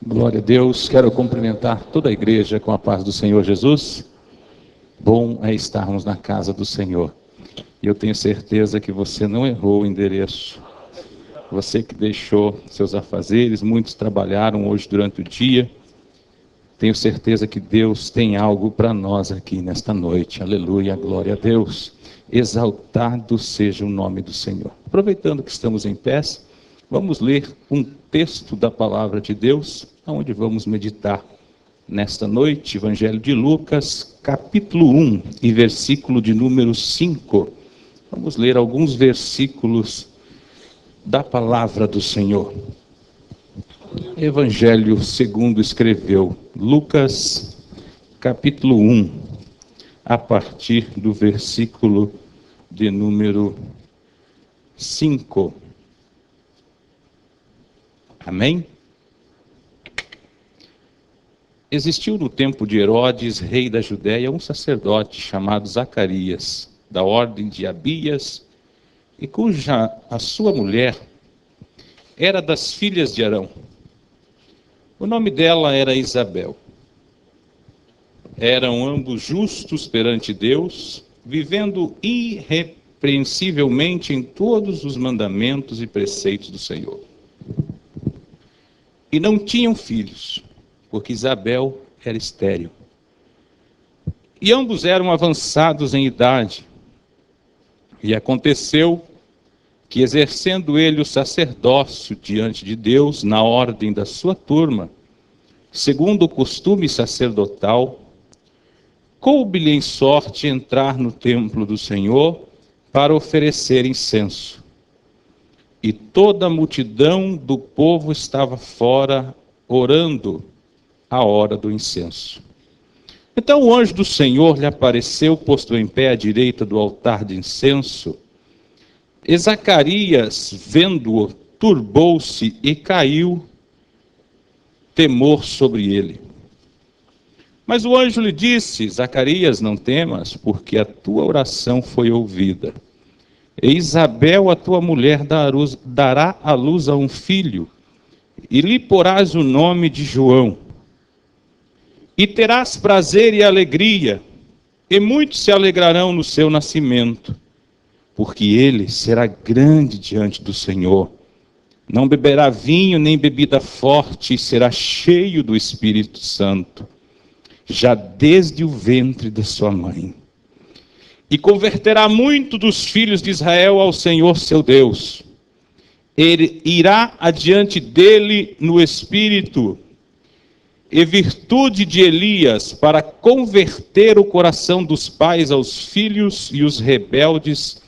Glória a Deus, quero cumprimentar toda a igreja com a paz do Senhor Jesus. Bom é estarmos na casa do Senhor. E eu tenho certeza que você não errou o endereço. Você que deixou seus afazeres, muitos trabalharam hoje durante o dia. Tenho certeza que Deus tem algo para nós aqui nesta noite. Aleluia, glória a Deus. Exaltado seja o nome do Senhor. Aproveitando que estamos em pé, vamos ler um texto da palavra de Deus, onde vamos meditar nesta noite, Evangelho de Lucas, capítulo 1 e versículo de número 5. Vamos ler alguns versículos da palavra do Senhor. Evangelho segundo escreveu Lucas, capítulo 1, a partir do versículo de número 5. Amém? Existiu no tempo de Herodes, rei da Judéia, um sacerdote chamado Zacarias, da ordem de Abias, e cuja a sua mulher era das filhas de Arão. O nome dela era Isabel. Eram ambos justos perante Deus, vivendo irrepreensivelmente em todos os mandamentos e preceitos do Senhor. E não tinham filhos, porque Isabel era estéril. E ambos eram avançados em idade. E aconteceu que, exercendo ele o sacerdócio diante de Deus, na ordem da sua turma, segundo o costume sacerdotal, coube-lhe em sorte entrar no templo do Senhor para oferecer incenso. E toda a multidão do povo estava fora, orando à hora do incenso. Então o anjo do Senhor lhe apareceu, posto em pé à direita do altar de incenso. E Zacarias, vendo-o, turbou-se e caiu temor sobre ele. Mas o anjo lhe disse: Zacarias, não temas, porque a tua oração foi ouvida. E Isabel, a tua mulher, dará à luz a um filho, e lhe porás o nome de João. E terás prazer e alegria, e muitos se alegrarão no seu nascimento, porque ele será grande diante do Senhor. Não beberá vinho nem bebida forte, e será cheio do Espírito Santo, já desde o ventre da sua mãe. E converterá muito dos filhos de Israel ao Senhor seu Deus. Ele irá adiante dele no espírito e virtude de Elias, para converter o coração dos pais aos filhos e os rebeldes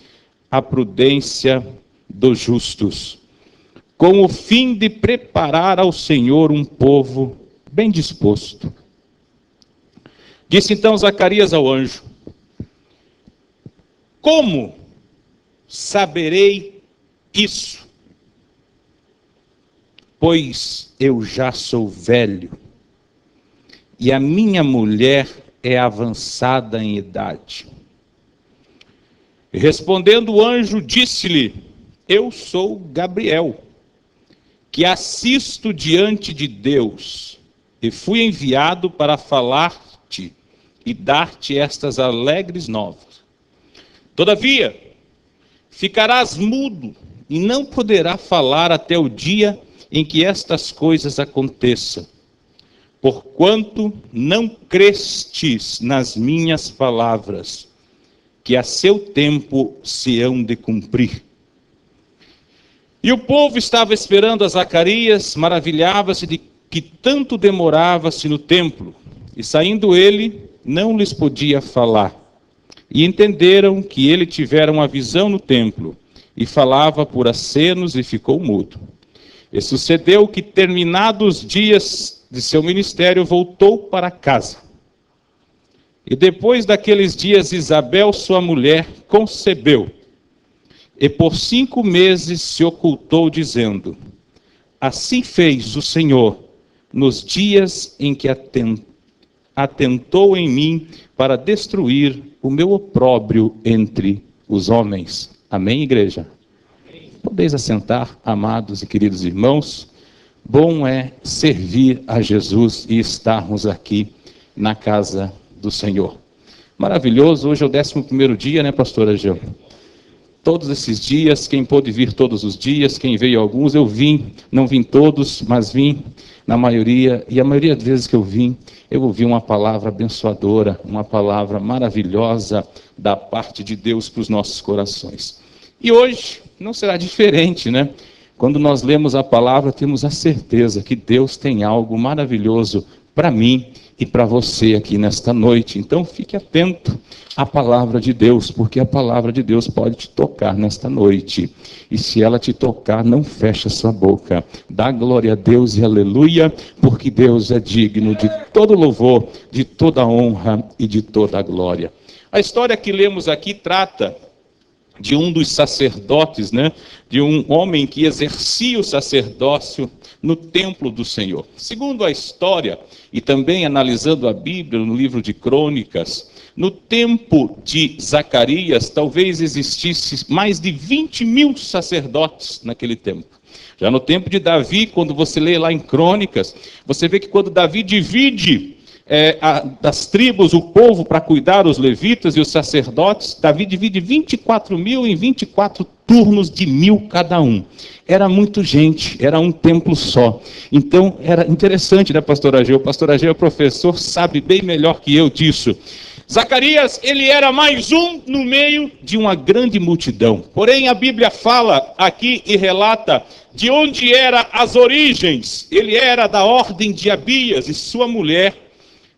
à prudência dos justos, com o fim de preparar ao Senhor um povo bem disposto. Disse então Zacarias ao anjo: como saberei isso? Pois eu já sou velho, e a minha mulher é avançada em idade. E respondendo o anjo, disse-lhe: eu sou Gabriel, que assisto diante de Deus, e fui enviado para falar-te e dar-te estas alegres novas. Todavia, ficarás mudo e não poderás falar até o dia em que estas coisas aconteçam, porquanto não crestes nas minhas palavras, que a seu tempo se hão de cumprir. E o povo estava esperando a Zacarias, maravilhava-se de que tanto demorava-se no templo, e saindo ele, não lhes podia falar. E entenderam que ele tivera uma visão no templo, e falava por acenos e ficou mudo. E sucedeu que, terminados os dias de seu ministério, voltou para casa. E depois daqueles dias, Isabel, sua mulher, concebeu. E por 5 meses se ocultou, dizendo: assim fez o Senhor nos dias em que atentou em mim para destruir o meu opróbrio entre os homens. Amém, igreja? Podeis assentar, amados e queridos irmãos. Bom é servir a Jesus e estarmos aqui na casa do Senhor. Maravilhoso, hoje é o 11º dia, né, pastora Gil? Todos esses dias, quem pôde vir todos os dias, quem veio alguns, eu vim, não vim todos, mas vim na maioria, e a maioria das vezes que eu ouvi uma palavra abençoadora, uma palavra maravilhosa da parte de Deus para os nossos corações. E hoje não será diferente, né? Quando nós lemos a palavra, temos a certeza que Deus tem algo maravilhoso para mim e para você aqui nesta noite. Então fique atento à palavra de Deus, porque a palavra de Deus pode te tocar nesta noite. E se ela te tocar, não feche a sua boca. Dá glória a Deus e aleluia, porque Deus é digno de todo louvor, de toda honra e de toda glória. A história que lemos aqui trata de um dos sacerdotes, né? De um homem que exercia o sacerdócio no templo do Senhor. Segundo a história, e também analisando a Bíblia no livro de Crônicas, no tempo de Zacarias, talvez existisse mais de 20.000 sacerdotes naquele tempo. Já no tempo de Davi, quando você lê lá em Crônicas, você vê que quando Davi divide das tribos, o povo, para cuidar os levitas e os sacerdotes, Davi divide 24.000 em 24 turnos de 1.000 cada um. Era muito gente, era um templo só. Então, era interessante, né, pastor Ageu? O pastor Ageu é professor, sabe bem melhor que eu disso. Zacarias, ele era mais um no meio de uma grande multidão. Porém, a Bíblia fala aqui e relata de onde eram as origens. Ele era da ordem de Abias e sua mulher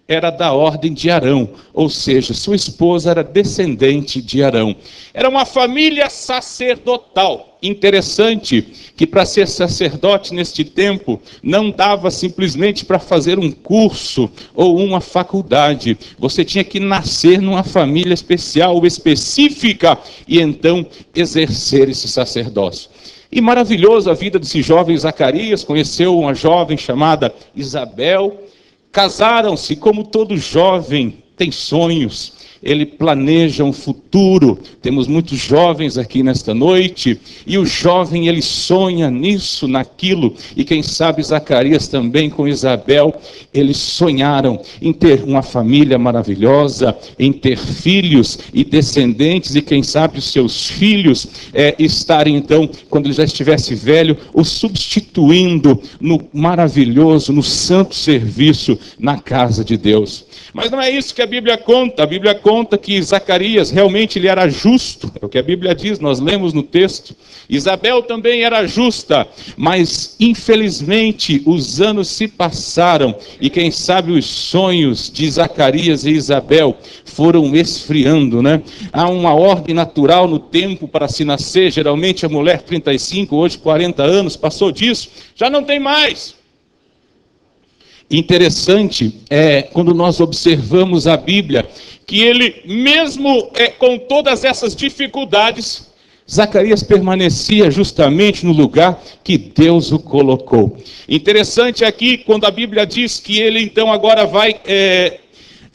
era da ordem de Arão, ou seja, sua esposa era descendente de Arão. Era uma família sacerdotal. Interessante que para ser sacerdote neste tempo, não dava simplesmente para fazer um curso ou uma faculdade. Você tinha que nascer numa família especial, específica, e então exercer esse sacerdócio. E maravilhoso a vida desse jovem Zacarias, conheceu uma jovem chamada Isabel. Casaram-se, como todo jovem tem sonhos, ele planeja um futuro. Temos muitos jovens aqui nesta noite, e o jovem ele sonha nisso, naquilo, e quem sabe Zacarias também com Isabel, eles sonharam em ter uma família maravilhosa, em ter filhos e descendentes, e quem sabe os seus filhos estarem então, quando ele já estivesse velho, o substituindo no maravilhoso, no santo serviço na casa de Deus. Mas não é isso que a Bíblia conta que Zacarias realmente ele era justo, é o que a Bíblia diz, nós lemos no texto. Isabel também era justa, mas infelizmente os anos se passaram e quem sabe os sonhos de Zacarias e Isabel foram esfriando, né? Há uma ordem natural no tempo para se nascer, geralmente a mulher 35, hoje 40 anos, passou disso, já não tem mais. Interessante quando nós observamos a Bíblia, que ele mesmo com todas essas dificuldades, Zacarias permanecia justamente no lugar que Deus o colocou. Interessante aqui quando a Bíblia diz que ele então agora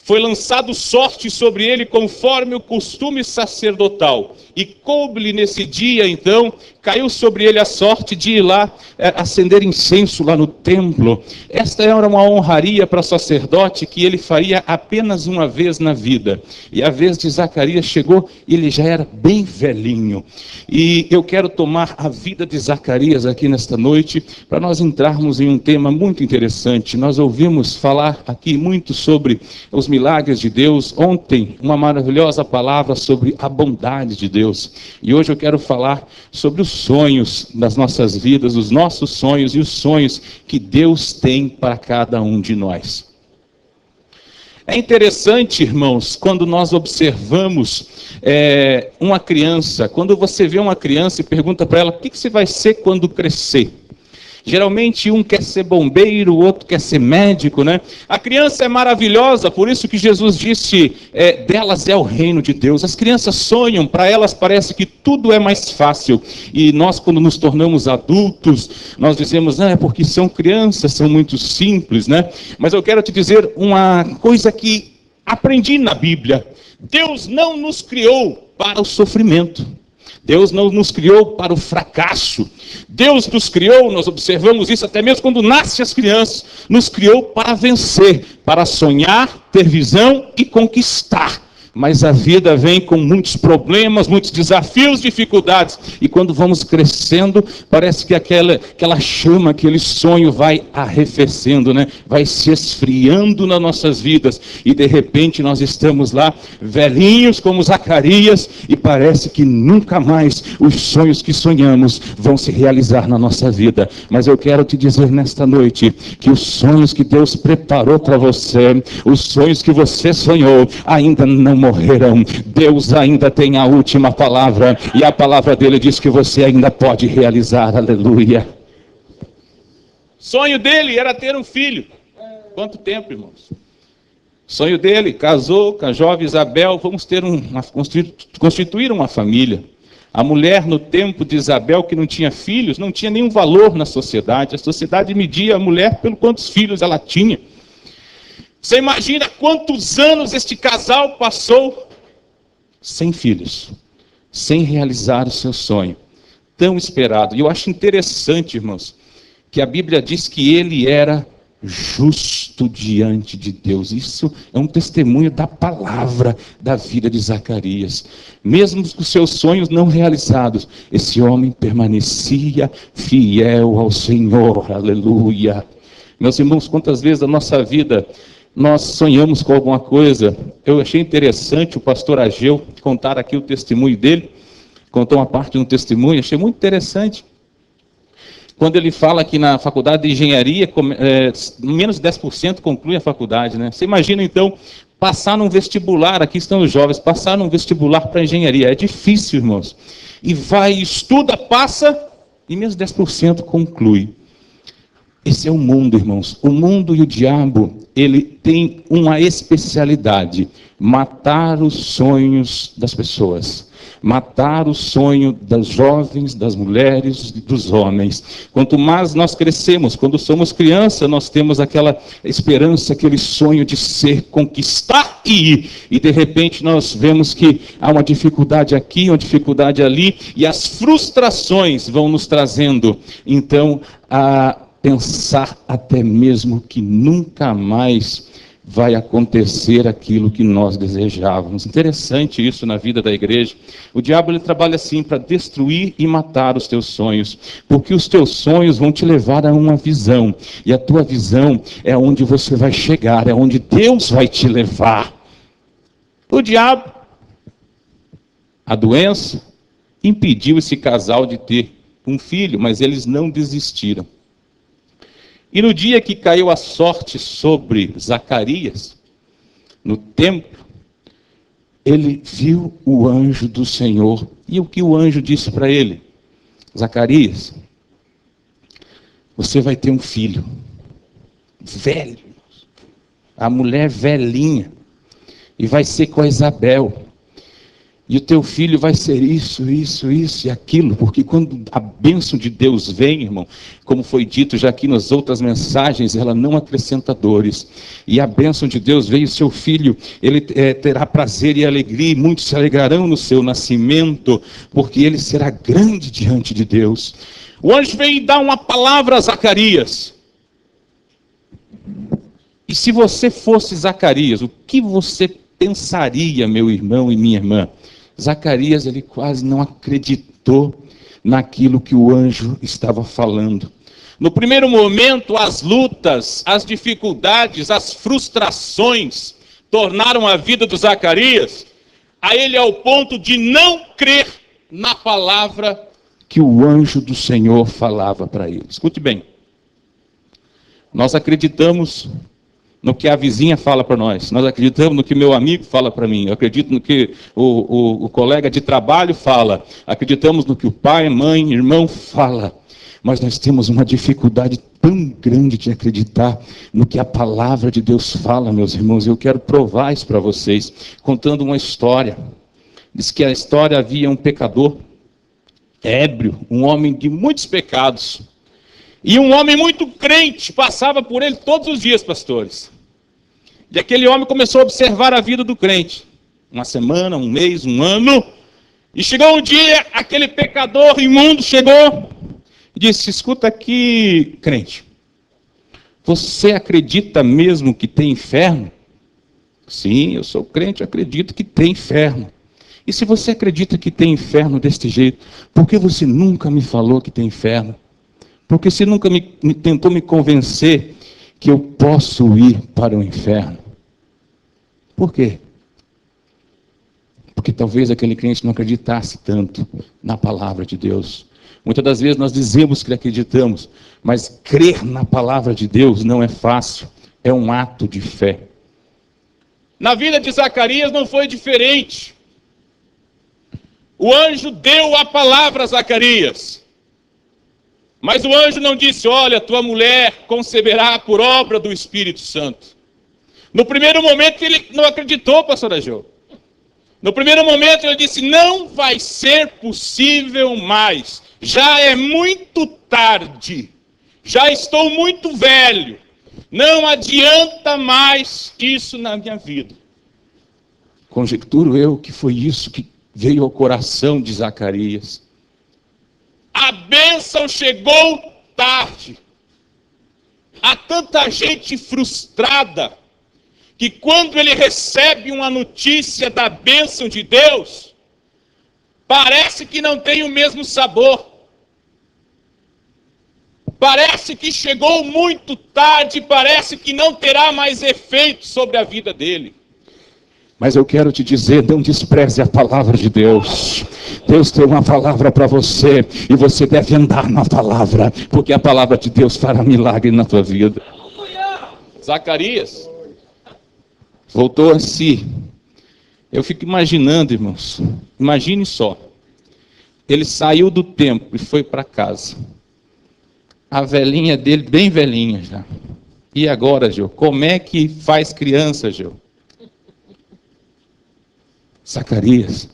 foi lançado sorte sobre ele conforme o costume sacerdotal. E coube-lhe nesse dia, então, caiu sobre ele a sorte de ir lá acender incenso lá no templo. Esta era uma honraria para sacerdote que ele faria apenas uma vez na vida. E a vez de Zacarias chegou, ele já era bem velhinho. E eu quero tomar a vida de Zacarias aqui nesta noite, para nós entrarmos em um tema muito interessante. Nós ouvimos falar aqui muito sobre os milagres de Deus. Ontem, uma maravilhosa palavra sobre a bondade de Deus. E hoje eu quero falar sobre os sonhos das nossas vidas, os nossos sonhos e os sonhos que Deus tem para cada um de nós. É interessante, irmãos, quando nós observamos uma criança, quando você vê uma criança e pergunta para ela, o que você vai ser quando crescer? Geralmente um quer ser bombeiro, o outro quer ser médico, né? A criança é maravilhosa, por isso que Jesus disse, delas é o reino de Deus. As crianças sonham, para elas parece que tudo é mais fácil. E nós, quando nos tornamos adultos, nós dizemos, é porque são crianças, são muito simples, né? Mas eu quero te dizer uma coisa que aprendi na Bíblia. Deus não nos criou para o sofrimento. Deus não nos criou para o fracasso. Deus nos criou, nós observamos isso até mesmo quando nascem as crianças, nos criou para vencer, para sonhar, ter visão e conquistar. Mas a vida vem com muitos problemas, muitos desafios, dificuldades. E quando vamos crescendo, parece que aquela chama, aquele sonho vai arrefecendo, né? Vai se esfriando nas nossas vidas. E de repente nós estamos lá, velhinhos como Zacarias, e parece que nunca mais os sonhos que sonhamos vão se realizar na nossa vida. Mas eu quero te dizer nesta noite, que os sonhos que Deus preparou para você, os sonhos que você sonhou, ainda não morrerão. Deus ainda tem a última palavra, e a palavra dele diz que você ainda pode realizar. Aleluia. Sonho dele era ter um filho. Quanto tempo, irmãos? Sonho dele, casou com a jovem Isabel, vamos ter constituir uma família. A mulher no tempo de Isabel, que não tinha filhos, não tinha nenhum valor na sociedade. A sociedade media a mulher pelo quantos filhos ela tinha. Você imagina quantos anos este casal passou sem filhos, sem realizar o seu sonho, tão esperado. E eu acho interessante, irmãos, que a Bíblia diz que ele era justo diante de Deus. Isso é um testemunho da palavra da vida de Zacarias. Mesmo com seus sonhos não realizados, esse homem permanecia fiel ao Senhor. Aleluia. Meus irmãos, quantas vezes na nossa vida nós sonhamos com alguma coisa. Eu achei interessante o pastor Ageu contar aqui o testemunho dele. Contou uma parte de um testemunho, achei muito interessante. Quando ele fala que na faculdade de engenharia, menos de 10% conclui a faculdade, né? Você imagina então, passar num vestibular, aqui estão os jovens, passar num vestibular para engenharia. É difícil, irmãos. E vai, estuda, passa, e menos de 10% conclui. Esse é o mundo, irmãos. O mundo e o diabo, ele tem uma especialidade: matar os sonhos das pessoas, matar o sonho das jovens, das mulheres e dos homens. Quanto mais nós crescemos, quando somos crianças, nós temos aquela esperança, aquele sonho de ser, conquistar e ir. E de repente nós vemos que há uma dificuldade aqui, uma dificuldade ali, e as frustrações vão nos trazendo, então, a pensar até mesmo que nunca mais vai acontecer aquilo que nós desejávamos. Interessante isso na vida da igreja. O diabo ele trabalha assim para destruir e matar os teus sonhos, porque os teus sonhos vão te levar a uma visão, e a tua visão é onde você vai chegar, é onde Deus vai te levar. O diabo, a doença, impediu esse casal de ter um filho, mas eles não desistiram. E no dia que caiu a sorte sobre Zacarias, no templo, ele viu o anjo do Senhor. E o que o anjo disse para ele? Zacarias, você vai ter um filho, velho, a mulher velhinha, e vai ser com a Isabel. E o teu filho vai ser isso, isso, isso e aquilo, porque quando a bênção de Deus vem, irmão, como foi dito já aqui nas outras mensagens, ela não acrescenta dores. E a bênção de Deus veio, seu filho, ele terá prazer e alegria, e muitos se alegrarão no seu nascimento, porque ele será grande diante de Deus. O anjo veio e dá uma palavra a Zacarias. E se você fosse Zacarias, o que você pensaria, meu irmão e minha irmã? Zacarias, ele quase não acreditou naquilo que o anjo estava falando. No primeiro momento, as lutas, as dificuldades, as frustrações tornaram a vida do Zacarias a ele ao ponto de não crer na palavra que o anjo do Senhor falava para ele. Escute bem. Nós acreditamos no que a vizinha fala para nós. Nós acreditamos no que meu amigo fala para mim. Eu acredito no que o colega de trabalho fala. Acreditamos no que o pai, mãe, irmão fala. Mas nós temos uma dificuldade tão grande de acreditar no que a palavra de Deus fala, meus irmãos. Eu quero provar isso para vocês, contando uma história. Diz que a história havia um pecador, ébrio, um homem de muitos pecados. E um homem muito crente passava por ele todos os dias, pastores. E aquele homem começou a observar a vida do crente. Uma semana, um mês, um ano. E chegou um dia, aquele pecador imundo chegou e disse: escuta aqui, crente, você acredita mesmo que tem inferno? Sim, eu sou crente, acredito que tem inferno. E se você acredita que tem inferno deste jeito, por que você nunca me falou que tem inferno? Porque você nunca tentou me convencer que eu posso ir para o inferno. Por quê? Porque talvez aquele crente não acreditasse tanto na palavra de Deus. Muitas das vezes nós dizemos que acreditamos, mas crer na palavra de Deus não é fácil, é um ato de fé. Na vida de Zacarias não foi diferente. O anjo deu a palavra a Zacarias. Mas o anjo não disse: olha, tua mulher conceberá por obra do Espírito Santo. No primeiro momento ele não acreditou, pastor Ageu. No primeiro momento ele disse: não vai ser possível mais. Já é muito tarde. Já estou muito velho. Não adianta mais isso na minha vida. Conjecturo eu que foi isso que veio ao coração de Zacarias. A bênção chegou tarde. Há tanta gente frustrada que quando ele recebe uma notícia da bênção de Deus, parece que não tem o mesmo sabor. Parece que chegou muito tarde, parece que não terá mais efeito sobre a vida dele. Mas eu quero te dizer, não despreze a palavra de Deus. Deus tem uma palavra para você, e você deve andar na palavra, porque a palavra de Deus fará milagre na tua vida. Zacarias voltou a si. Eu fico imaginando, irmãos, imagine só. Ele saiu do templo e foi para casa. A velhinha dele, bem velhinha já. E agora, Geu? Como é que faz criança, Geu? Zacarias,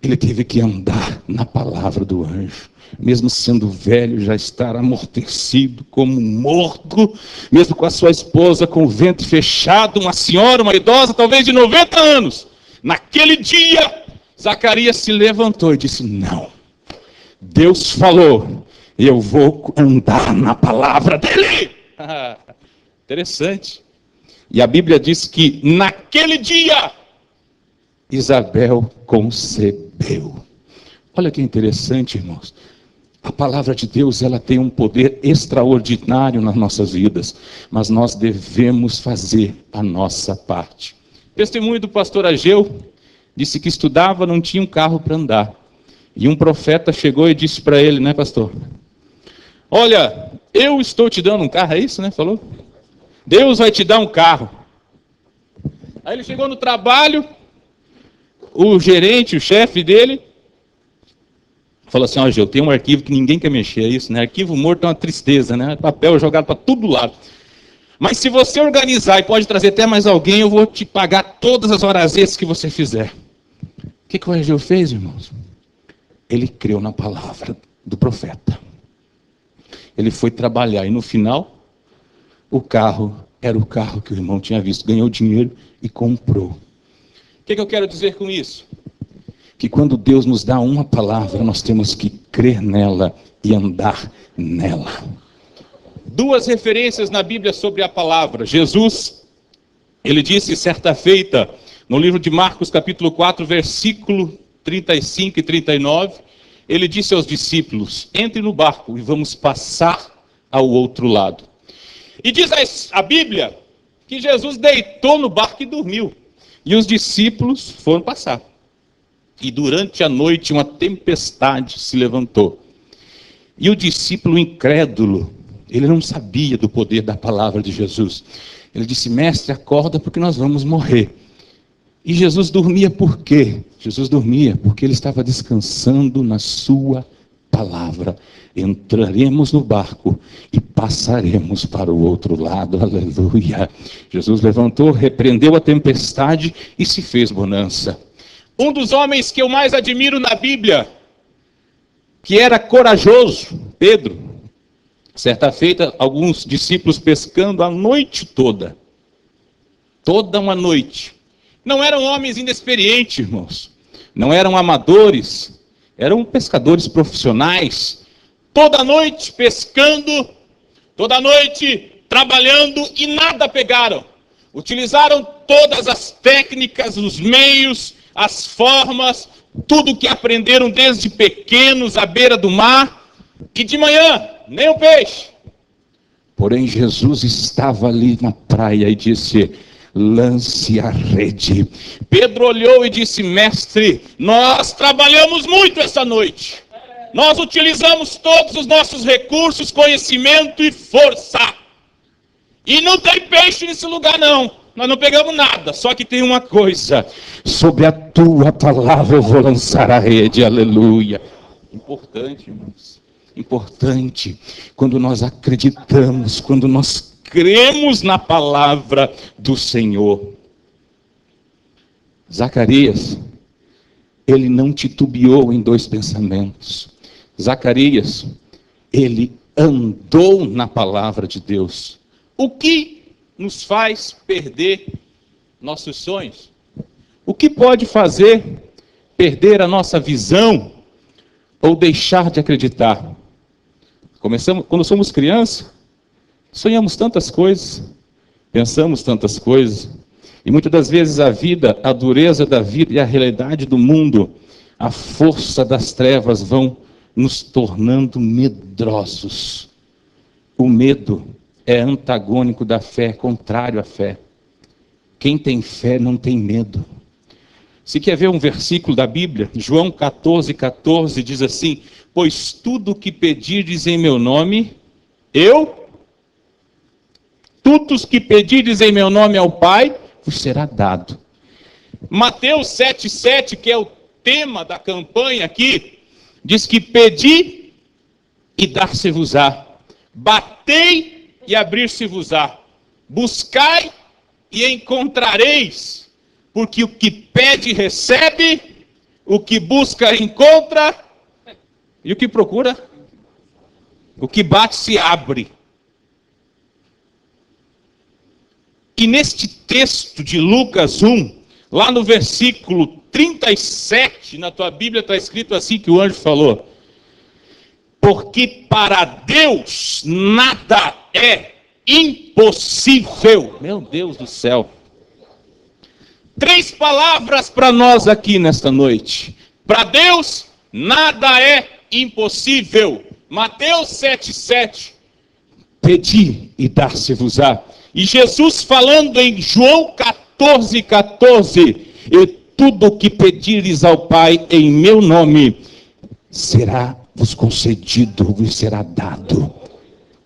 ele teve que andar na palavra do anjo. Mesmo sendo velho, já estar amortecido como morto, mesmo com a sua esposa com o ventre fechado, uma senhora, uma idosa, talvez de 90 anos. Naquele dia, Zacarias se levantou e disse: não, Deus falou, eu vou andar na palavra dele. Interessante. E a Bíblia diz que naquele dia, Isabel concebeu. Olha que interessante, irmãos. A palavra de Deus, ela tem um poder extraordinário nas nossas vidas, mas nós devemos fazer a nossa parte. Testemunho do pastor Ageu, disse que estudava, não tinha um carro para andar. E um profeta chegou e disse para ele, né, pastor? Olha, eu estou te dando um carro, é isso, né? Falou? Deus vai te dar um carro. Aí ele chegou no trabalho, o gerente, o chefe dele, falou assim: ó, Geu, tem um arquivo que ninguém quer mexer, é isso, né? Arquivo morto é uma tristeza, né? Papel jogado para todo lado. Mas se você organizar e pode trazer até mais alguém, eu vou te pagar todas as horas extras que você fizer. O que o Ageu fez, irmãos? Ele creu na palavra do profeta. Ele foi trabalhar e no final, o carro era o carro que o irmão tinha visto, ganhou dinheiro e comprou. O que eu quero dizer com isso? Que quando Deus nos dá uma palavra, nós temos que crer nela e andar nela. Duas referências na Bíblia sobre a palavra. Jesus, ele disse certa feita, no livro de Marcos capítulo 4, versículo 35 e 39, ele disse aos discípulos: entre no barco e vamos passar ao outro lado. E diz a Bíblia que Jesus deitou no barco e dormiu. E os discípulos foram passar. E durante a noite uma tempestade se levantou. E o discípulo incrédulo, ele não sabia do poder da palavra de Jesus. Ele disse: mestre, acorda porque nós vamos morrer. E Jesus dormia por quê? Jesus dormia porque ele estava descansando na sua palavra. Entraremos no barco e passaremos para o outro lado. Aleluia. Jesus levantou, repreendeu a tempestade e se fez bonança. Um dos homens que eu mais admiro na Bíblia, que era corajoso, Pedro. Certa feita, alguns discípulos pescando a noite toda. Toda uma noite. Não eram homens inexperientes, irmãos. não eram amadores, eram pescadores profissionais, toda noite pescando, toda noite trabalhando e nada pegaram. Utilizaram todas as técnicas, os meios, as formas, tudo que aprenderam desde pequenos à beira do mar, e de manhã, nem o peixe. Porém, Jesus estava ali na praia e disse: lance a rede. Pedro olhou e disse: mestre, nós trabalhamos muito esta noite. Nós utilizamos todos os nossos recursos, conhecimento e força. E não tem peixe nesse lugar não. Nós não pegamos nada. Só que tem uma coisa: sobre a tua palavra eu vou lançar a rede. Aleluia. Importante, irmãos. Importante. Quando nós acreditamos, quando nós cremos na palavra do Senhor. Zacarias, ele não titubeou em dois pensamentos. Zacarias, ele andou na palavra de Deus. O que nos faz perder nossos sonhos? O que pode fazer perder a nossa visão ou deixar de acreditar? Quando somos crianças, sonhamos tantas coisas, pensamos tantas coisas, e muitas das vezes a vida, a dureza da vida e a realidade do mundo, a força das trevas vão nos tornando medrosos. O medo é antagônico da fé, contrário à fé. Quem tem fé não tem medo. Se quer ver um versículo da Bíblia, João 14,14 diz assim: pois tudo o que pedirdes em meu nome, tudo o que pedirdes em meu nome ao Pai, vos será dado. Mateus 7,7, que é o tema da campanha aqui, diz que pedi e dar-se-vos-á, batei e abrir-se-vos-á, buscai e encontrareis, porque o que pede recebe, o que busca encontra, e o que procura, o que bate se abre. E neste texto de Lucas 1, lá no versículo 37, na tua Bíblia está escrito assim que o anjo falou: porque para Deus nada é impossível. Meu Deus do céu. 3 palavras para nós aqui nesta noite. Para Deus nada é impossível. Mateus 7,7. Pedi e dar-se-vos-á. E Jesus falando em João 14,14. E tudo o que pedires ao Pai em meu nome, será-vos concedido, vos será dado.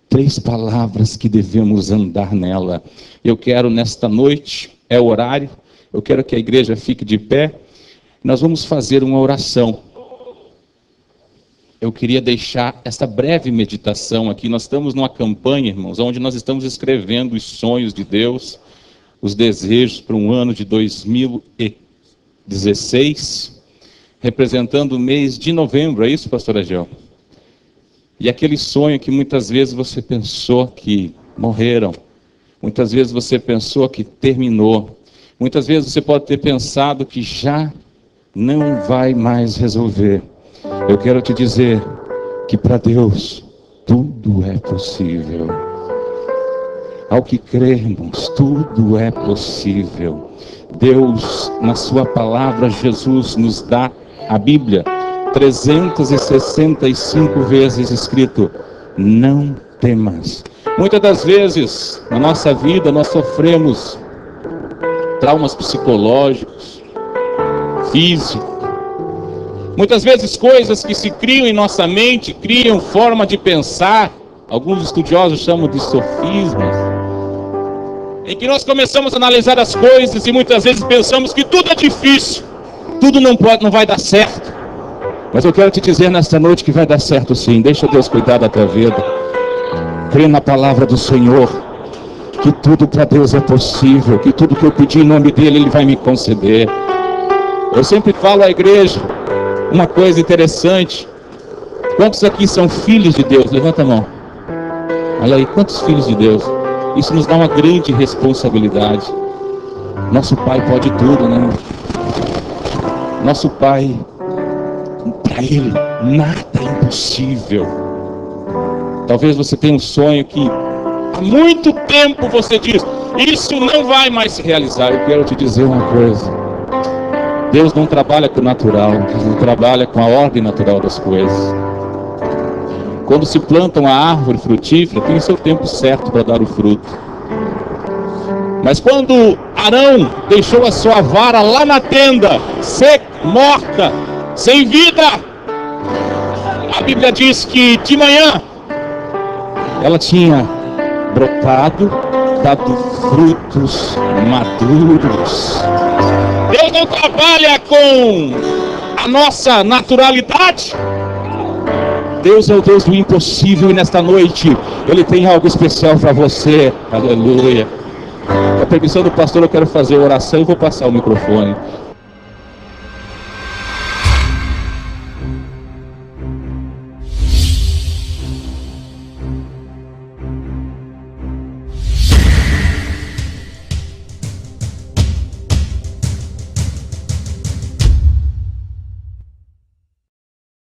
3 palavras que devemos andar nela. Eu quero nesta noite, é o horário, eu quero que a igreja fique de pé. Nós vamos fazer uma oração. Eu queria deixar esta breve meditação aqui. Nós estamos numa campanha, irmãos, onde nós estamos escrevendo os sonhos de Deus, os desejos para um ano de 2016, representando o mês de novembro, é isso, pastor Agel? E aquele sonho que muitas vezes você pensou que morreram, muitas vezes você pensou que terminou, muitas vezes você pode ter pensado que já não vai mais resolver. Eu quero te dizer que para Deus tudo é possível. Ao que crermos, tudo é possível. Deus, na sua palavra, Jesus nos dá a Bíblia 365 vezes escrito: não temas. Muitas das vezes na nossa vida nós sofremos traumas psicológicos, físicos. Muitas vezes coisas que se criam em nossa mente, criam forma de pensar, alguns estudiosos chamam de sofismas, em que nós começamos a analisar as coisas e muitas vezes pensamos que tudo é difícil, tudo não vai dar certo. Mas eu quero te dizer nesta noite que vai dar certo sim. Deixa Deus cuidar da tua vida. Crê na palavra do Senhor, que tudo para Deus é possível, que tudo que eu pedir em nome dEle, Ele vai me conceder. Eu sempre falo à igreja uma coisa interessante. Quantos aqui são filhos de Deus? Levanta a mão. Olha aí, quantos filhos de Deus? Isso nos dá uma grande responsabilidade. Nosso Pai pode tudo, né? Nosso Pai, para Ele nada é impossível. Talvez você tenha um sonho que há muito tempo você diz, isso não vai mais se realizar. Eu quero te dizer uma coisa: Deus não trabalha com o natural, Deus não trabalha com a ordem natural das coisas. Quando se planta uma árvore frutífera, tem o seu tempo certo para dar o fruto. Mas quando Arão deixou a sua vara lá na tenda, seca, morta, sem vida, a Bíblia diz que de manhã ela tinha brotado, dado frutos maduros. Deus não trabalha com a nossa naturalidade. Deus é o Deus do impossível, e nesta noite Ele tem algo especial para você. Aleluia. Com a permissão do pastor, eu quero fazer oração e vou passar o microfone.